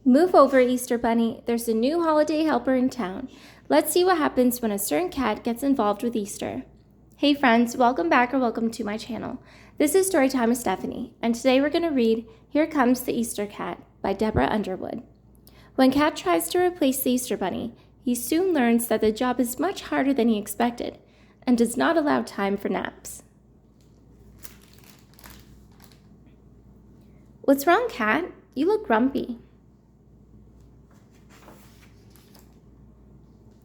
Move over, Easter Bunny. There's a new holiday helper in town. Let's see what happens when a certain cat gets involved with Easter. Hey friends, welcome back or welcome to my channel. This is Storytime with Stephanie, and today we're going to read Here Comes the Easter Cat by Deborah Underwood. When Cat tries to replace the Easter Bunny, he soon learns that the job is much harder than he expected and does not allow time for naps. What's wrong, Cat? You look grumpy.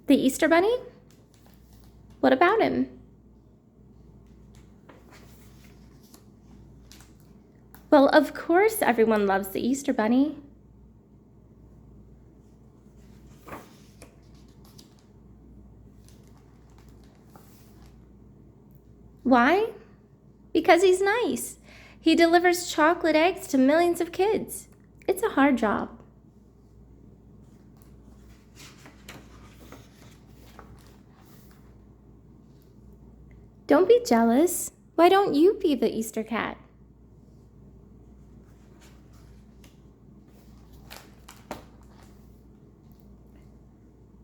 The Easter Bunny? What about him? Well, of course everyone loves the Easter Bunny. Why? Because he's nice. He delivers chocolate eggs to millions of kids. It's a hard job. Don't be jealous. Why don't you be the Easter cat?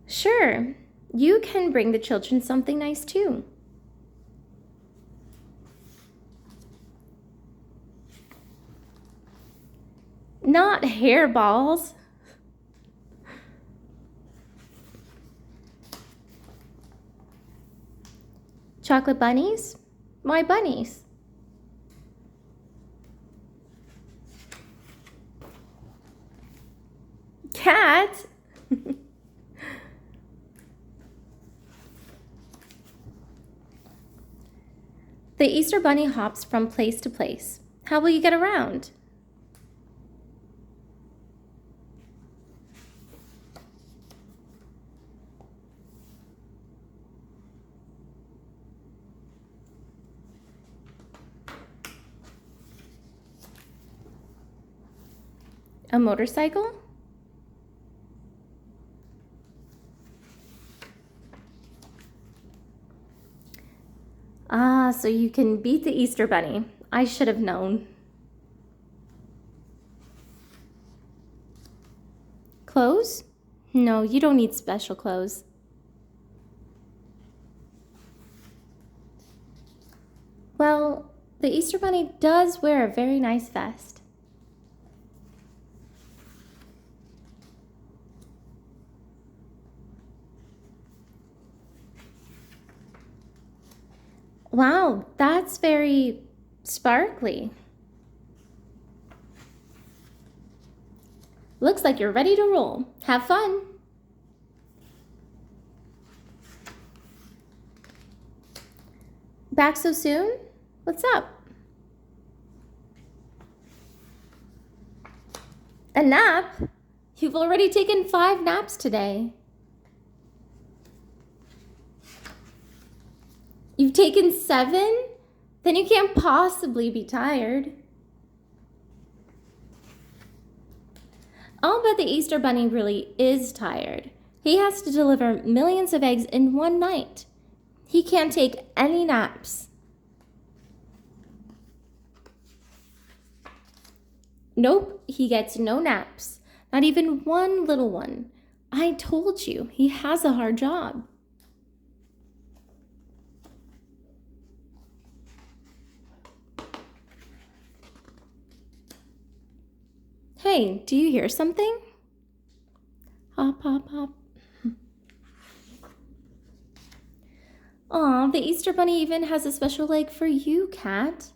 Sure, you can bring the children something nice too. Not hairballs. Chocolate bunnies? Why bunnies? Cat? The Easter Bunny hops from place to place. How will you get around? A motorcycle? Ah, so you can beat the Easter Bunny. I should have known. Clothes? No, you don't need special clothes. Well, the Easter Bunny does wear a very nice vest. Wow, that's very sparkly. Looks like you're ready to roll. Have fun. Back so soon? What's up? A nap? You've already taken 5 naps today. You've taken 7? Then you can't possibly be tired. I'll bet the Easter Bunny really is tired. He has to deliver millions of eggs in one night. He can't take any naps. Nope, he gets no naps. Not even one little one. I told you, he has a hard job. Hey, do you hear something? Hop, hop, hop. Aw, the Easter Bunny even has a special leg for you, Cat.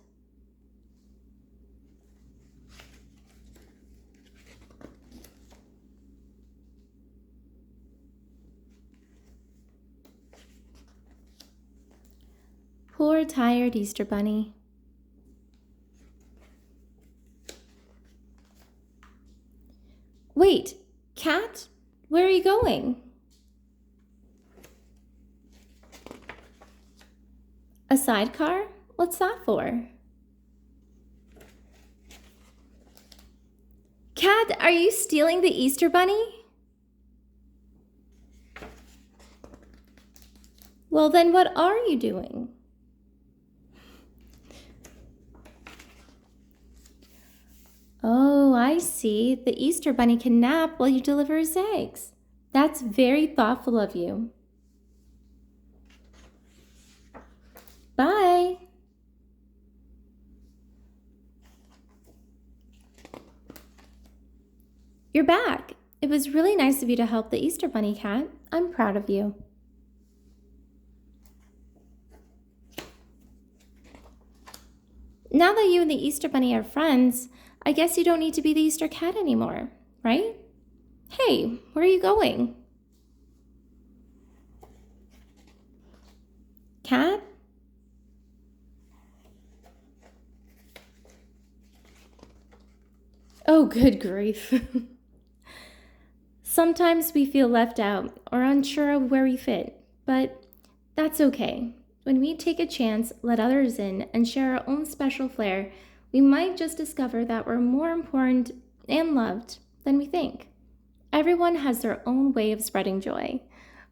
Poor tired Easter Bunny. Wait, Cat? Where are you going? A sidecar? What's that for? Cat, are you stealing the Easter Bunny? Well, then what are you doing? Oh, I see. The Easter Bunny can nap while you deliver his eggs. That's very thoughtful of you. Bye. You're back. It was really nice of you to help the Easter Bunny cat. I'm proud of you. Now that you and the Easter Bunny are friends, I guess you don't need to be the Easter cat anymore, right? Hey, where are you going? Cat? Oh, good grief. Sometimes we feel left out or unsure of where we fit, but that's okay. When we take a chance, let others in, and share our own special flair, we might just discover that we're more important and loved than we think. Everyone has their own way of spreading joy.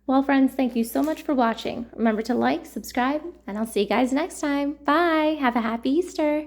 Well, friends, thank you so much for watching. Remember to like, subscribe, and I'll see you guys next time. Bye. Have a happy Easter.